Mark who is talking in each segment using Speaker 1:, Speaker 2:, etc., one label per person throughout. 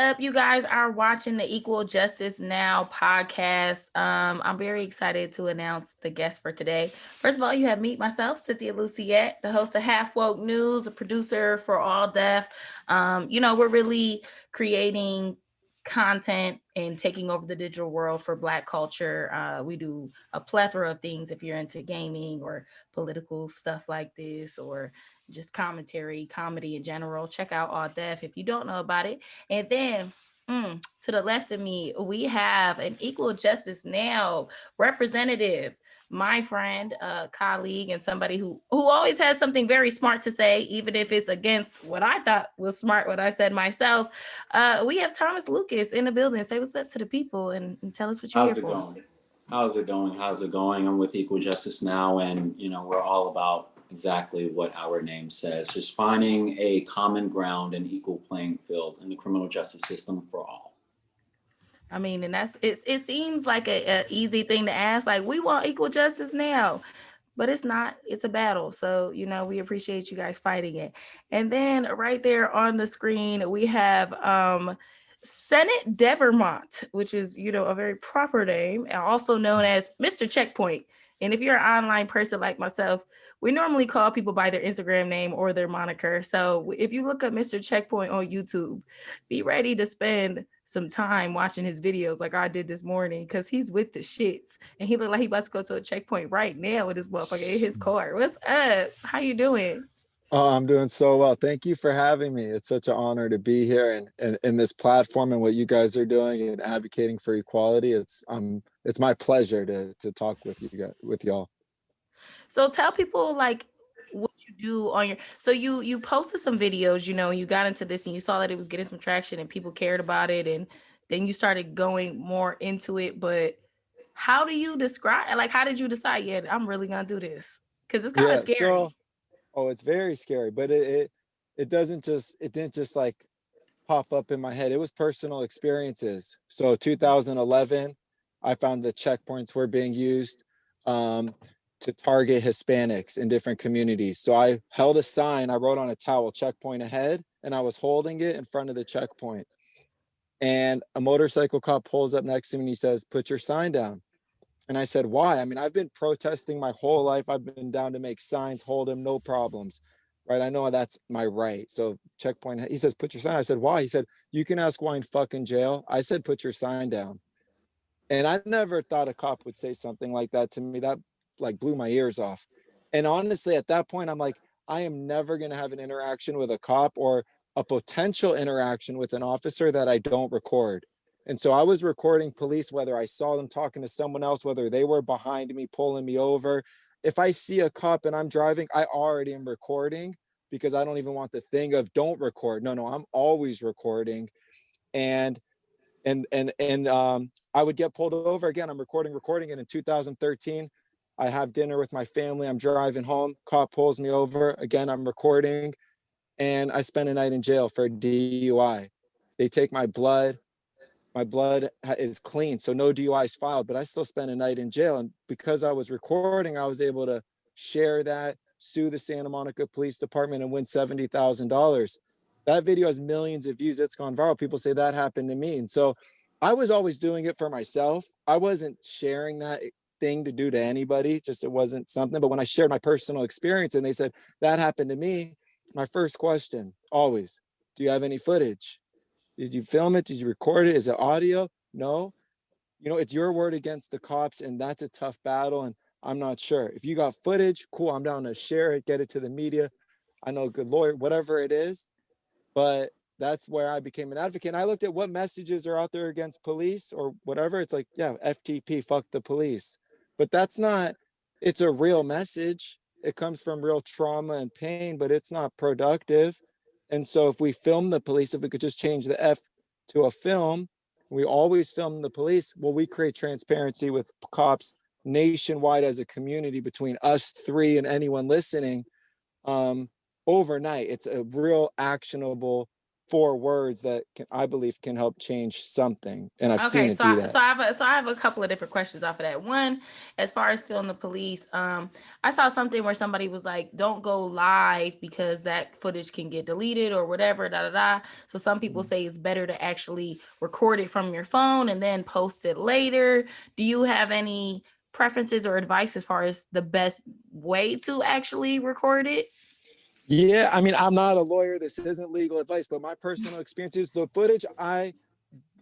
Speaker 1: up? You guys are watching the Equal Justice Now podcast. I'm very excited to announce the guest for today. First of all, you have me, myself, Cynthia Luciette, the host of Half Woke News, a producer for All Deaf. We're really creating content and taking over the digital world for Black culture. We do a plethora of things if you're into gaming or political stuff like this, or just commentary, comedy in general. Check out All Deaf if you don't know about it. And then to the left of me, we have an Equal Justice Now representative, my friend, colleague, and somebody who always has something very smart to say, even if it's against what I thought was smart, what I said myself. We have Thomas Lucas in the building. Say what's up to the people and tell us what you're here
Speaker 2: How's it
Speaker 1: for.
Speaker 2: going? How's it going? How's it going? I'm with Equal Justice Now, and we're all about exactly what our name says: just finding a common ground and equal playing field in the criminal justice system for all.
Speaker 1: I mean, and it seems like a easy thing to ask. Like, we want equal justice now, but it's not. It's a battle. So, we appreciate you guys fighting it. And then right there on the screen, we have Senate Devermont, which is, a very proper name, and also known as Mr. Checkpoint. And if you're an online person like myself, we normally call people by their Instagram name or their moniker. So if you look up Mr. Checkpoint on YouTube, be ready to spend some time watching his videos like I did this morning, because he's with the shits and he looked like he about to go to a checkpoint right now with his motherfucker in his car. What's up? How you doing?
Speaker 3: Oh, I'm doing so well. Thank you for having me. It's such an honor to be here and in this platform and what you guys are doing and advocating for equality. It's my pleasure to talk with you guys, with y'all.
Speaker 1: So tell people like what you do on your, so you posted some videos, you got into this and you saw that it was getting some traction and people cared about it, and then you started going more into it. But how do you describe, like, how did you decide, yeah, I'm really gonna do this? Because it's kind of
Speaker 3: Yeah.
Speaker 1: scary.
Speaker 3: It's very scary, but it didn't just like pop up in my head. It was personal experiences. So 2011, I found the checkpoints were being used to target Hispanics in different communities. So I held a sign, I wrote on a towel, checkpoint ahead, and I was holding it in front of the checkpoint. And a motorcycle cop pulls up next to me and he says, "Put your sign down." And I said, "Why?" I mean, I've been protesting my whole life. I've been down to make signs, hold them, no problems. Right. I know that's my right. So checkpoint, he says, "Put your sign." I said, "Why?" He said, "You can ask why in fucking jail." I said, "Put your sign down." And I never thought a cop would say something like that to me. That like blew my ears off. And honestly, at that point, I'm like, I am never going to have an interaction with a cop or a potential interaction with an officer that I don't record. And so I was recording police, whether I saw them talking to someone else, whether they were behind me, pulling me over. If I see a cop and I'm driving, I already am recording because I don't even want the thing of don't record. No, I'm always recording. And I would get pulled over again. I'm recording. And in 2013, I have dinner with my family. I'm driving home. Cop pulls me over again. I'm recording, and I spend a night in jail for DUI. They take my blood. My blood is clean, so no DUIs filed. But I still spent a night in jail, and because I was recording, I was able to share that, sue the Santa Monica Police Department, and win $70,000. That video has millions of views. It's gone viral. People say that happened to me. And so I was always doing it for myself. I wasn't sharing that thing to do to anybody, just it wasn't something. But when I shared my personal experience and they said that happened to me, my first question always, do you have any footage? Did you film it? Did you record it? Is it audio? No. It's your word against the cops, and that's a tough battle. And I'm not sure. If you got footage, cool. I'm down to share it, get it to the media. I know a good lawyer, whatever it is. But that's where I became an advocate. And I looked at what messages are out there against police or whatever. It's like, yeah, FTP, fuck the police. But that's not, it's a real message. It comes from real trauma and pain, but it's not productive. And so if we film the police, if we could just change the F to a film, we always film the police, well, we create transparency with cops nationwide as a community between us three and anyone listening. Overnight, it's a real actionable 4 words that I believe can help change something. And I've seen
Speaker 1: Okay,
Speaker 3: it do that.
Speaker 1: so I have a couple of different questions off of that. One, as far as feeling the police, I saw something where somebody was like, "Don't go live because that footage can get deleted or whatever." Da da da. So some people say it's better to actually record it from your phone and then post it later. Do you have any preferences or advice as far as the best way to actually record it?
Speaker 3: Yeah, I mean, I'm not a lawyer. This isn't legal advice, but my personal experience is the footage I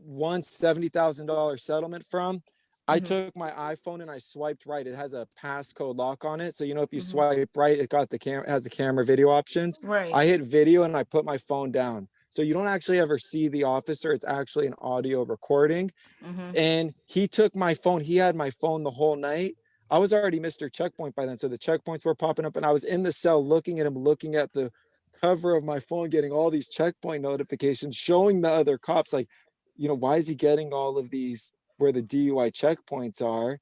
Speaker 3: won $70,000 settlement from. I
Speaker 1: Mm-hmm,
Speaker 3: took my iPhone and I swiped right. It has a passcode lock on it. So, you know, if you
Speaker 1: mm-hmm.
Speaker 3: swipe right, it got the camera, has the camera video options.
Speaker 1: Right.
Speaker 3: I hit video and I put my phone down. So you don't actually ever see the officer. It's actually an audio recording.
Speaker 1: Mm-hmm,
Speaker 3: And he took my phone. He had my phone the whole night. I was already Mr. Checkpoint by then. So the checkpoints were popping up and I was in the cell looking at him, looking at the cover of my phone, getting all these checkpoint notifications, showing the other cops, like, you know, why is he getting all of these where the DUI checkpoints are?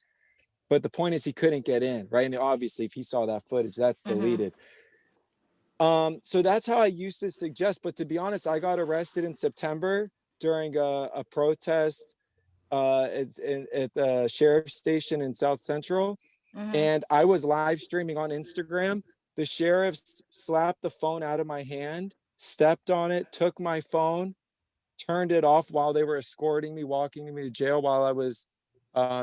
Speaker 3: But the point is he couldn't get in, right? And obviously if he saw that footage, that's
Speaker 1: mm-hmm.
Speaker 3: deleted. So that's how I used to suggest. But to be honest, I got arrested in September during a protest at the sheriff's station in South Central.
Speaker 1: Mm-hmm.
Speaker 3: And I was live streaming on Instagram. The sheriffs slapped the phone out of my hand, stepped on it, took my phone, turned it off while they were escorting me, walking me to jail while I was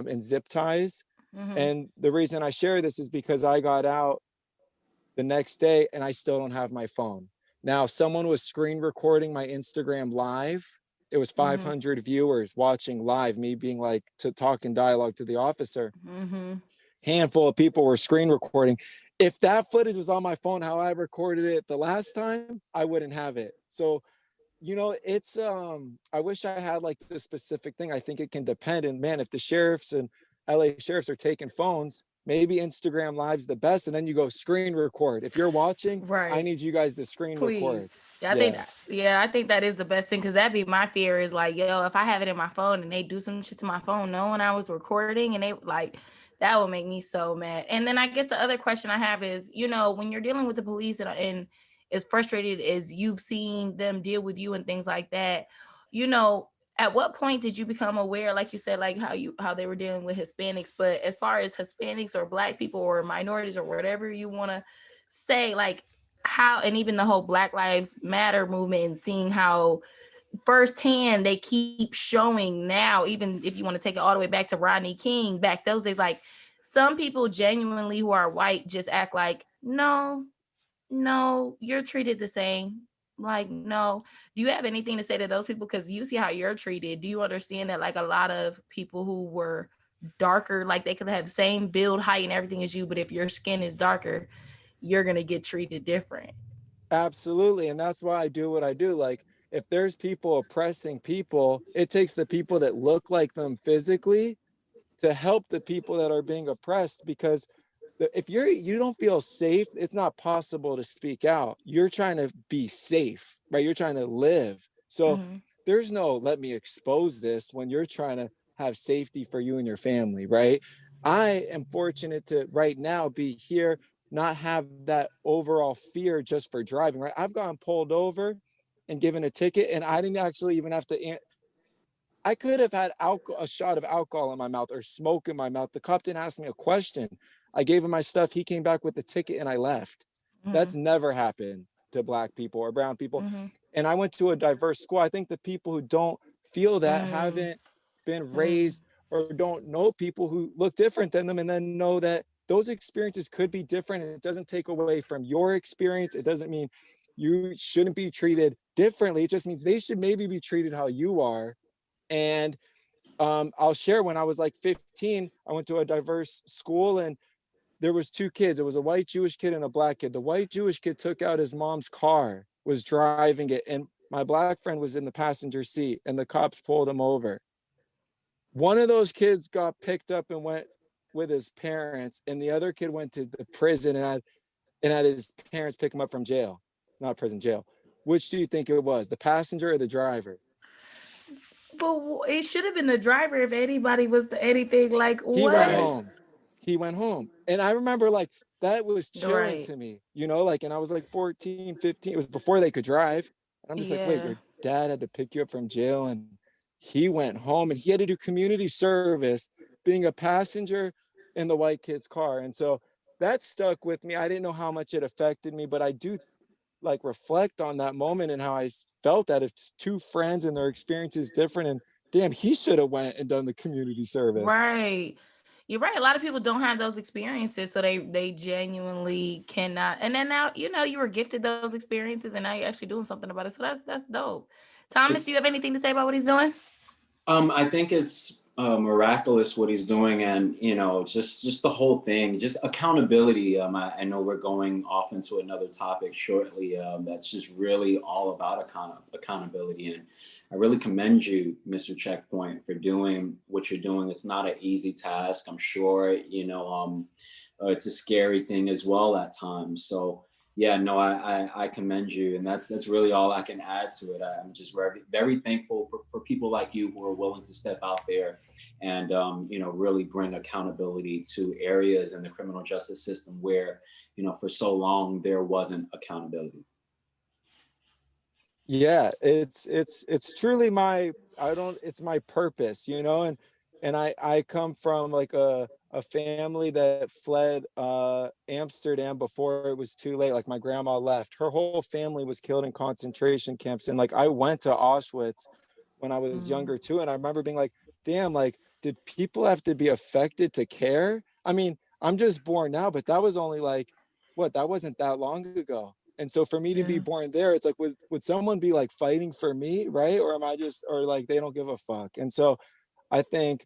Speaker 3: in zip ties.
Speaker 1: Mm-hmm.
Speaker 3: And the reason I share this is because I got out the next day and I still don't have my phone. Now, someone was screen recording my Instagram live. It was
Speaker 1: Mm-hmm.
Speaker 3: 500 viewers watching live, me being like to talk in dialogue to the officer.
Speaker 1: Mm-hmm.
Speaker 3: Handful of people were screen recording. If that footage was on my phone, how I recorded it the last time, I wouldn't have it. So, you know, it's I wish I had like the specific thing. I think it can depend. And man, if the sheriffs and LA sheriffs are taking phones, maybe Instagram Live's the best. And then you go screen record. If you're watching, I
Speaker 1: Right.
Speaker 3: need you guys to screen record.
Speaker 1: Please. Yeah,
Speaker 3: Yes.
Speaker 1: I think that is the best thing because that'd be my fear is like, yo, if I have it in my phone and they do some shit to my phone knowing I was recording and they like that would make me so mad. And then I guess the other question I have is, you know, when you're dealing with the police and as frustrated as you've seen them deal with you and things like that, you know, at what point did you become aware, like you said, like how they were dealing with Hispanics, but as far as Hispanics or Black people or minorities or whatever you want to say, like how, and even the whole Black Lives Matter movement and seeing how firsthand they keep showing now, even if you want to take it all the way back to Rodney King, back those days, like some people genuinely who are white just act like, no, you're treated the same. Like, no. Do you have anything to say to those people? Because you see how you're treated. Do you understand that like a lot of people who were darker, like they could have the same build, height, and everything as you, but if your skin is darker, you're gonna get treated different.
Speaker 3: Absolutely. And that's why I do what I do. Like, if there's people oppressing people, it takes the people that look like them physically to help the people that are being oppressed, because if you don't feel safe, it's not possible to speak out. You're trying to be safe, right? You're trying to live. So
Speaker 1: Mhm.
Speaker 3: there's no let me expose this when you're trying to have safety for you and your family, right? I am fortunate to right now be here, not have that overall fear just for driving, right? I've gotten pulled over and given a ticket and I didn't actually even have to. I could have had a shot of alcohol in my mouth or smoke in my mouth. The cop didn't ask me a question. I gave him my stuff. He came back with the ticket and I left. That's
Speaker 1: Mhm.
Speaker 3: never happened to Black people or brown people.
Speaker 1: Mhm.
Speaker 3: And I went to a diverse school. I think the people who don't feel that
Speaker 1: Mm.
Speaker 3: haven't been
Speaker 1: Mm.
Speaker 3: raised or don't know people who look different than them, and then know that those experiences could be different. And it doesn't take away from your experience. It doesn't mean you shouldn't be treated differently. It just means they should maybe be treated how you are. And I'll share, when I was like 15, I went to a diverse school and there was 2 kids. It was a white Jewish kid and a Black kid. The white Jewish kid took out his mom's car, was driving it, and my Black friend was in the passenger seat and the cops pulled him over. One of those kids got picked up and went with his parents, and the other kid went to the prison and had his parents pick him up from jail. Not prison, jail. Which do you think it was, the passenger or the driver?
Speaker 1: But it should have been the driver if anybody was to anything like
Speaker 3: He went
Speaker 1: what?
Speaker 3: home. He went home. And I remember like that was chilling
Speaker 1: Right.
Speaker 3: to me, you know, like, and I was like 14, 15. It was before they could drive. And I'm just like, wait,
Speaker 1: Yeah.
Speaker 3: dad had to pick you up from jail and he went home and he had to do community service being a passenger in the white kid's car. And so that stuck with me. I didn't know how much it affected me, but I do like reflect on that moment and how felt that it's two friends and their experience is different. And damn, he should have went and done the community service.
Speaker 1: Right. You're right. A lot of people don't have those experiences, so they genuinely cannot. And then now, you were gifted those experiences, and now you're actually doing something about it. So that's dope. Thomas, do you
Speaker 2: It's
Speaker 1: have anything to say about what he's doing?
Speaker 2: I think it's miraculous what he's doing, and just the whole thing, just accountability. I know we're going off into another topic shortly. That's just really all about accountability, and I really commend you, Mr. Checkpoint, for doing what you're doing. It's not an easy task, I'm sure. It's a scary thing as well at times. So yeah, no, I commend you, and that's really all I can add to it. I'm just very very thankful for people like you who are willing to step out there and really bring accountability to areas in the criminal justice system where for so long there wasn't accountability.
Speaker 3: Yeah, it's truly it's my purpose, and I come from like a family that fled Amsterdam before it was too late. Like my grandma left. Her whole family was killed in concentration camps. And like I went to Auschwitz when I was
Speaker 1: Mm.
Speaker 3: younger too. And I remember being like, damn, like, did people have to be affected to care? I mean, I'm just born now, but that was only like that wasn't that long ago. And so for me to be
Speaker 1: Yeah.
Speaker 3: born there, it's like, would someone be like fighting for me, right? Or am I just, or like they don't give a fuck? And so I think,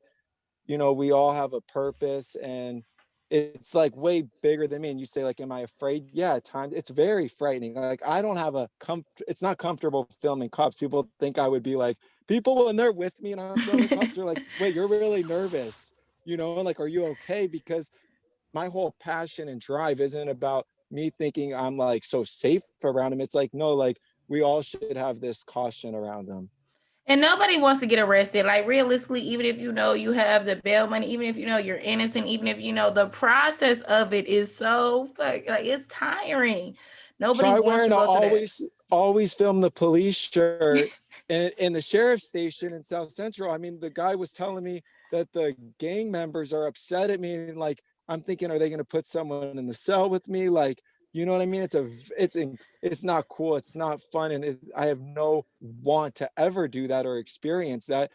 Speaker 3: we all have a purpose, and it's like way bigger than me. And you say like, am I afraid? Yeah, at times it's very frightening. Like I don't have it's not comfortable filming cops. People think I would be like, people when they're with me and I'm filming cops are like, wait, you're really nervous, like, are you okay? Because my whole passion and drive isn't about me thinking I'm like so safe around him. It's like, no, like we all should have this caution around them.
Speaker 1: And nobody wants to get arrested. Like realistically, even if you have the bail money, even if you're innocent, even if the process of it is so like it's tiring. Nobody
Speaker 3: Try
Speaker 1: wants
Speaker 3: wearing
Speaker 1: to
Speaker 3: a
Speaker 1: go through that.
Speaker 3: always film the police shirt in the sheriff's station in South Central. I mean, the guy was telling me that the gang members are upset at me, and like I'm thinking, are they going to put someone in the cell with me? Like, you know what I mean? It's not cool. It's not fun, and I have no want to ever do that or experience that.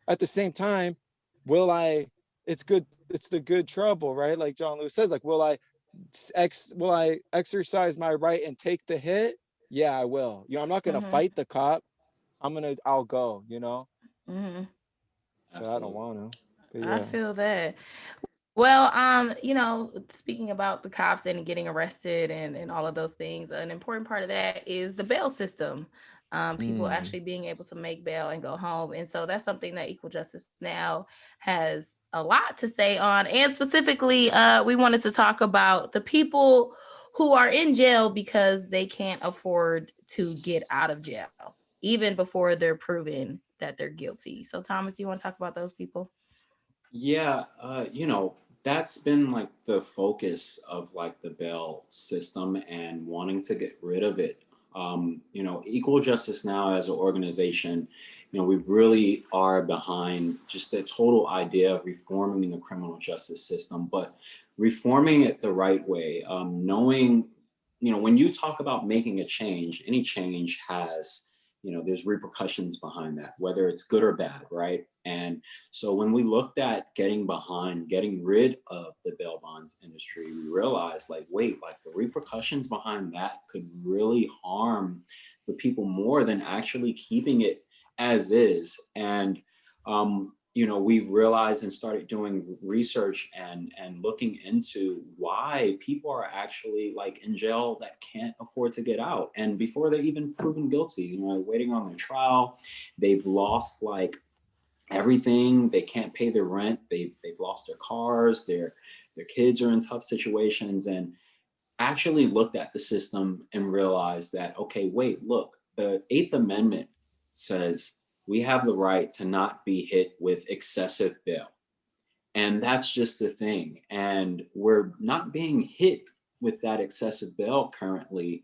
Speaker 3: At the same time, will I? It's good. It's the good trouble, right? Like John Lewis says, like, will I exercise my right and take the hit? Yeah, I will. I'm not gonna
Speaker 1: Hmm.
Speaker 3: fight the cop. I'll go,
Speaker 1: Hmm.
Speaker 3: but I don't
Speaker 2: Absolutely.
Speaker 3: want to. But
Speaker 1: I
Speaker 3: yeah.
Speaker 1: feel that. Well, speaking about the cops and getting arrested and all of those things, an important part of that is the bail system. People
Speaker 3: Mm.
Speaker 1: actually being able to make bail and go home. And so that's something that Equal Justice Now has a lot to say on. And specifically, we wanted to talk about the people who are in jail because they can't afford to get out of jail, even before they're proven that they're guilty. So, Thomas, do you want to talk about those people?
Speaker 2: Yeah, that's been like the focus of like the bail system and wanting to get rid of it. Equal Justice Now as an organization, we really are behind just the total idea of reforming the criminal justice system, but reforming it the right way. Knowing, when you talk about making a change, any change has, there's repercussions behind that, whether it's good or bad, right? And so when we looked at getting rid of the bail bonds industry, we realized like, wait, like the repercussions behind that could really harm the people more than actually keeping it as is. And we've realized and started doing research and looking into why people are actually like in jail that can't afford to get out. And before they're even proven guilty, waiting on their trial, they've lost like everything. They can't pay their rent. They've lost their cars. Their kids are in tough situations, and actually looked at the system and realized that, okay, wait, look, the Eighth Amendment says we have the right to not be hit with excessive bail. And that's just the thing. And we're not being hit with that excessive bail currently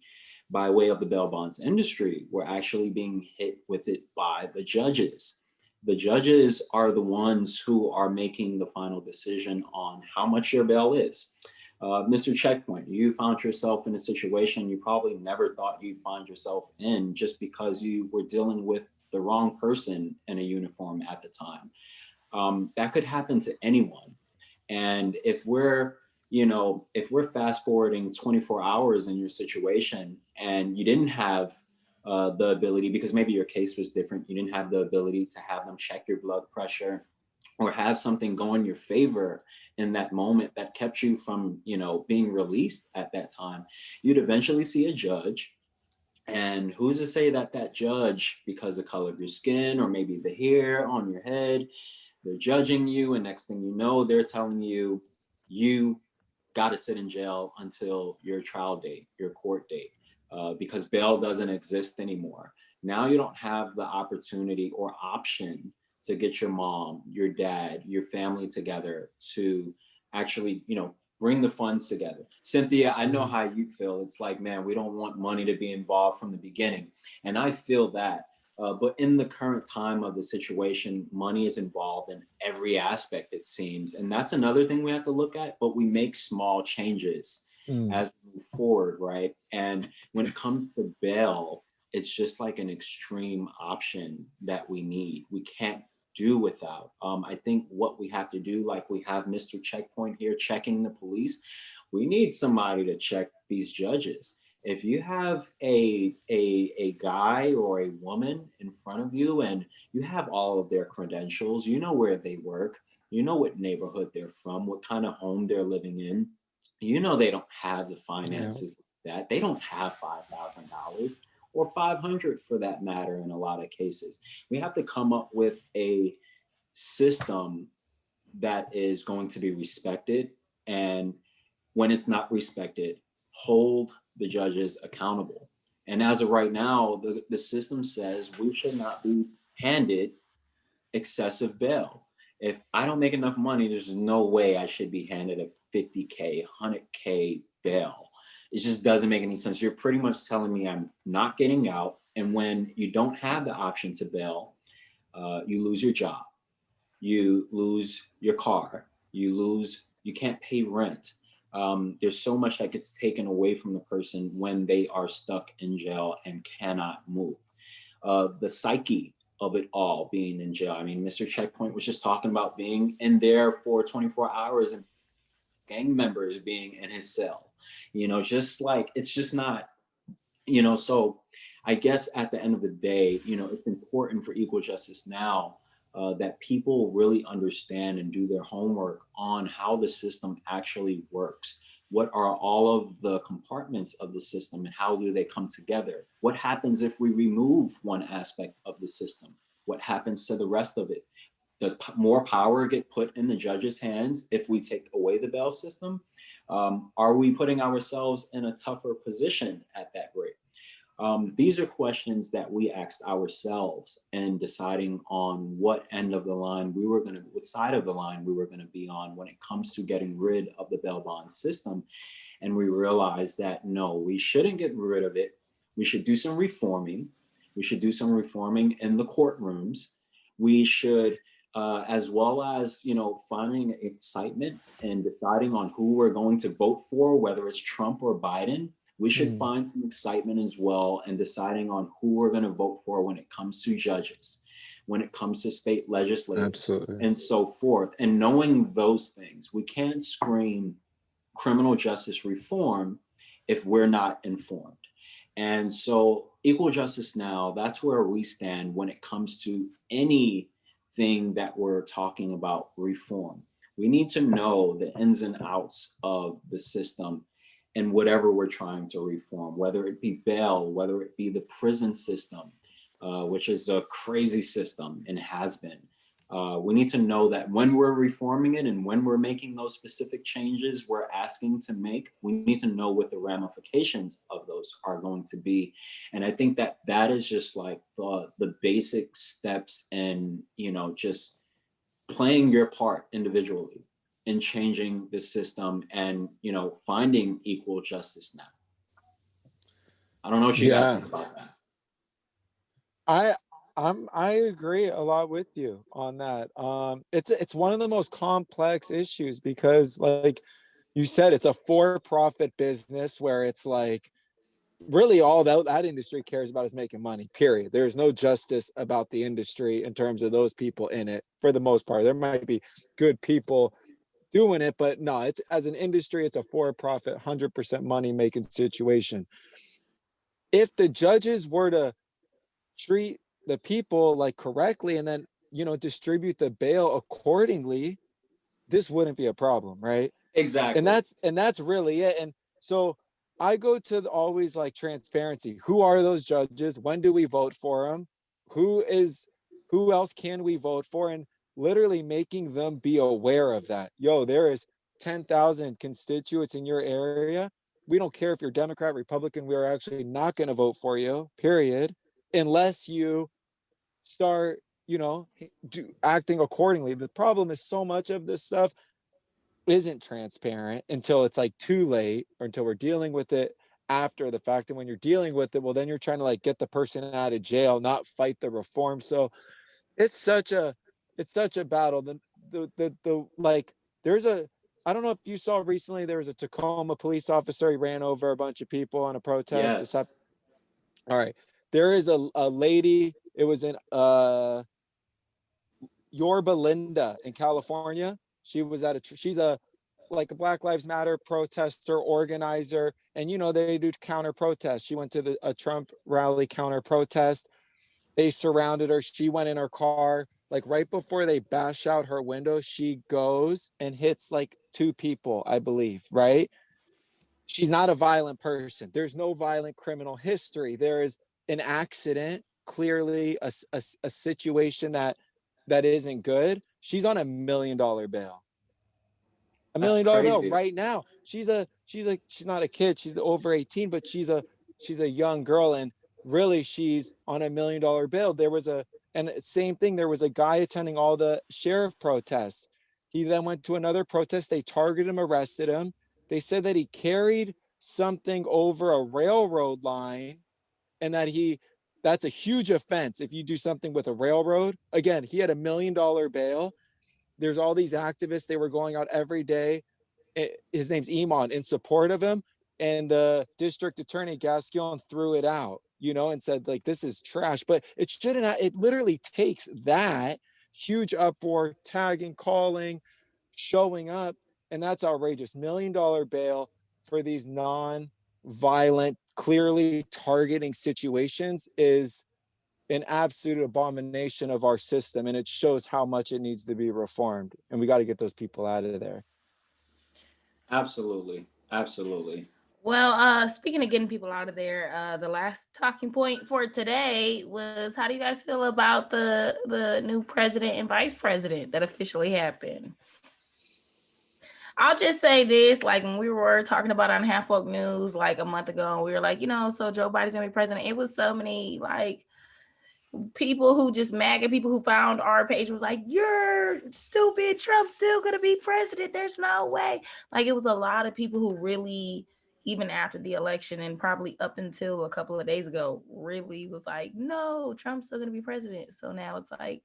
Speaker 2: by way of the bail bonds industry, we're actually being hit with it by the judges. The judges are the ones who are making the final decision on how much your bail is. Mr. Checkpoint, you found yourself in a situation you probably never thought you'd find yourself in, just because you were dealing with the wrong person in a uniform at the time. That could happen to anyone. And if we're fast forwarding 24 hours in your situation and you didn't have the ability, because maybe your case was different, you didn't have the ability to have them check your blood pressure or have something go in your favor in that moment that kept you from, being released at that time, you'd eventually see a judge. And who's to say that that judge, because the color of your skin or maybe the hair on your head, they're judging you, and next thing you know, they're telling you, you got to sit in jail until your trial date, your court date, because bail doesn't exist anymore. Now you don't have the opportunity or option to get your mom, your dad, your family together to actually, bring the funds together. Cynthia, I know how you feel. It's like, man, we don't want money to be involved from the beginning. And I feel that. But in the current time of the situation, money is involved in every aspect, it seems. And that's another thing we have to look at, but we make small changes as we move forward, right? And when it comes to bail, it's just like an extreme option that we need. We can't do without. I think what we have to do, like we have Mr. Checkpoint here checking the police, we need somebody to check these judges. If you have a guy or a woman in front of you and you have all of their credentials, you know where they work, you know what neighborhood they're from, what kind of home they're living in, they don't have the finances that they don't have $5,000 or 500 for that matter in a lot of cases. We have to come up with a system that is going to be respected, and when it's not respected, hold the judges accountable. And as of right now, the system says we should not be handed excessive bail. If I don't make enough money, there's no way I should be handed a 50K, 100K bail. It just doesn't make any sense. You're pretty much telling me I'm not getting out. And when you don't have the option to bail, you lose your job, you lose your car, you can't pay rent. There's so much that gets taken away from the person when they are stuck in jail and cannot move. The psyche of it all being in jail. I mean, Mr. Checkpoint was just talking about being in there for 24 hours and gang members being in his cell. Just like, it's just not, so I guess at the end of the day, it's important for Equal Justice Now that people really understand and do their homework on how the system actually works. What are all of the compartments of the system and how do they come together? What happens if we remove one aspect of the system? What happens to the rest of it? Does more power get put in the judge's hands if we take away the bail system? Are we putting ourselves in a tougher position at that rate? These are questions that we asked ourselves in deciding on what end of the line what side of the line we were going to be on when it comes to getting rid of the bail bond system. And we realized that no, we shouldn't get rid of it. We should do some reforming. We should do some reforming in the courtrooms. We should, as well as, finding excitement and deciding on who we're going to vote for, whether it's Trump or Biden. We should find some excitement as well in deciding on who we're going to vote for when it comes to judges, when it comes to state legislators,
Speaker 3: Absolutely.
Speaker 2: and so forth. And knowing those things, we can't scream criminal justice reform if we're not informed. And so Equal Justice Now, that's where we stand when it comes to anything that we're talking about reform. We need to know the ins and outs of the system and whatever we're trying to reform, whether it be bail, whether it be the prison system, which is a crazy system and has been. We need to know that when we're reforming it and when we're making those specific changes we're asking to make, we need to know what the ramifications of those are going to be. And I think that that is just like the basic steps in, just playing your part individually in changing the system and, finding equal justice now. I don't know what you guys
Speaker 3: Yeah.
Speaker 2: think about that.
Speaker 3: I agree a lot with you on that. It's one of the most complex issues because, like you said, it's a for-profit business where it's like really all that industry cares about is making money. Period. There's no justice about the industry in terms of those people in it. For the most part, there might be good people doing it, but no, it's as an industry, it's a for-profit, 100% money-making situation. If the judges were to treat the people like correctly and then distribute the bail accordingly, this wouldn't be a problem, right? and
Speaker 2: Exactly.
Speaker 3: that's and that's really it. And so I go to always like transparency. Who are those judges? When do we vote for them? Who else can we vote for? And literally making them be aware of that. Yo, there is 10,000 constituents in your area. We don't care if you're Democrat, Republican, we are actually not going to vote for you, period, unless you start, acting accordingly. The problem is so much of this stuff isn't transparent until it's like too late, or until we're dealing with it after the fact. And when you're dealing with it, well, then you're trying to like get the person out of jail, not fight the reform. So it's such a battle. The like there's a I don't know if you saw recently, there was a Tacoma police officer. He ran over a bunch of people on a protest.
Speaker 2: Yes.
Speaker 3: All right. There is a lady, it was in Yorba Linda in California. She was she's a like a Black Lives Matter protester, organizer, and they do counter protests. She went to a Trump rally counter protest. They surrounded her. She went in her car. Like right before they bash out her window, she goes and hits like two people, I believe, right? She's not a violent person. There's no violent criminal history. There is an accident, clearly a situation that isn't good. She's on $1 million bail. A
Speaker 2: That's
Speaker 3: million dollar bill
Speaker 2: crazy.
Speaker 3: right now. She's not a kid. She's over 18, but she's a young girl, and really she's on $1 million bail. There was and same thing. There was a guy attending all the sheriff protests. He then went to another protest. They targeted him, arrested him. They said that he carried something over a railroad line, and that's a huge offense if you do something with a railroad. Again, he had $1 million bail. There's all these activists. They were going out every day. His name's Iman, in support of him. And the district attorney Gascon threw it out, and said like, this is trash. But it shouldn't. It literally takes that huge uproar, tagging, calling, showing up, and that's outrageous. $1 million bail for these non-violent, clearly targeting situations is an absolute abomination of our system, and it shows how much it needs to be reformed, and we got to get those people out of there.
Speaker 2: Absolutely. Absolutely.
Speaker 1: Well, speaking of getting people out of there, the last talking point for today was, how do you guys feel about the new president and vice president that officially happened? I'll just say this, like when we were talking about on Half Woke News like a month ago, and we were like, so Joe Biden's gonna be president. It was so many like people who just MAGA people who found our page was like, you're stupid, Trump's still gonna be president, there's no way. Like it was a lot of people who really, even after the election and probably up until a couple of days ago, really was like, no, Trump's still gonna be president. So now it's like,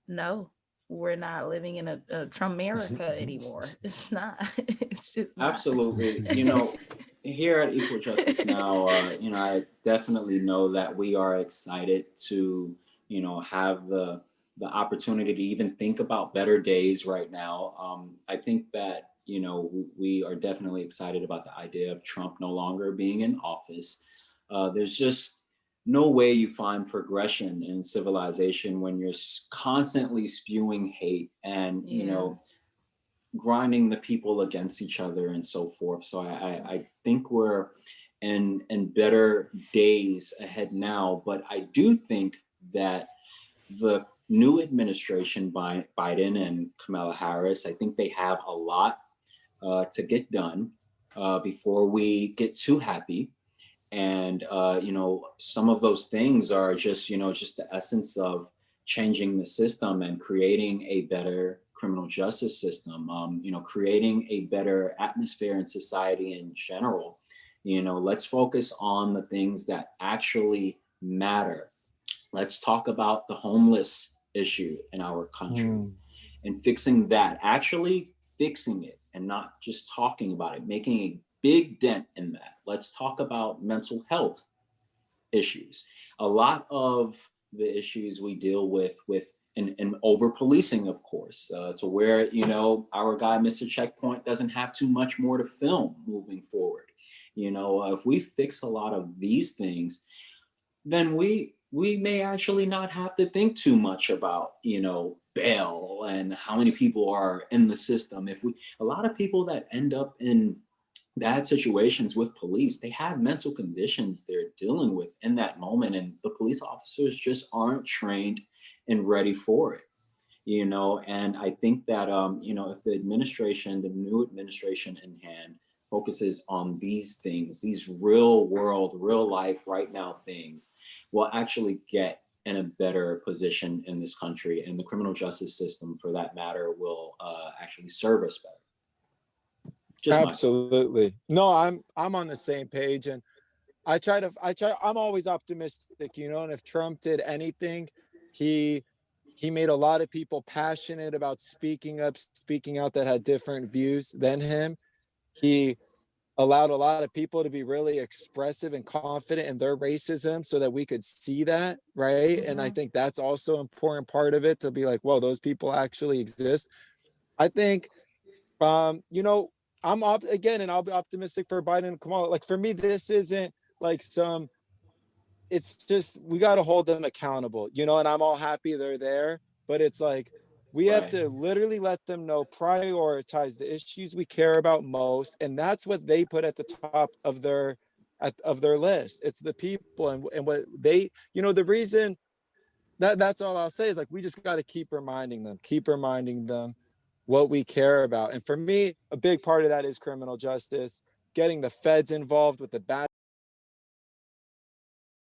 Speaker 1: no, we're not living in a Trump America anymore. It's not. It's just not.
Speaker 2: Absolutely. Here at Equal Justice Now, I definitely know that we are excited to, have the opportunity to even think about better days right now. I think that, we are definitely excited about the idea of Trump no longer being in office. There's just no way you find progression in civilization when you're constantly spewing hate and, grinding the people against each other and so forth. So I think we're in better days ahead now, but I do think that the new administration by Biden and Kamala Harris, I think they have a lot to get done before we get too happy. And some of those things are just the essence of changing the system and creating a better criminal justice system, creating a better atmosphere in society in general. Let's focus on the things that actually matter. Let's talk about the homeless issue in our country and fixing that, actually fixing it and not just talking about it, making a big dent in that. Let's talk about mental health issues. A lot of the issues we deal with and over policing, of course, to where, our guy, Mr. Checkpoint, doesn't have too much more to film moving forward. If we fix a lot of these things, then we may actually not have to think too much about, bail and how many people are in the system. A lot of people that end up in bad situations with police, they have mental conditions they're dealing with in that moment, and the police officers just aren't trained and ready for it. And I think that if the new administration in hand focuses on these things, these real world, real life, right now things, will actually get in a better position in this country, and the criminal justice system, for that matter, will actually serve us better.
Speaker 3: Absolutely. No, I'm on the same page, and I'm always optimistic, and if Trump did anything, he made a lot of people passionate about speaking out, that had different views than him. He allowed a lot of people to be really expressive and confident in their racism so that we could see that, right? And I think that's also an important part of it, to be like, whoa, those people actually exist. I think, I'm up again, and I'll be optimistic for Biden and Kamala. Like, for me, this isn't like it's just, we got to hold them accountable, and I'm all happy they're there, but it's like, we have to literally let them know, prioritize the issues we care about most. And that's what they put at the top of their list. It's the people, and what they, the reason that's all I'll say is, like, we just got to keep reminding them what we care about. And for me, a big part of that is criminal justice, getting the feds involved with the bad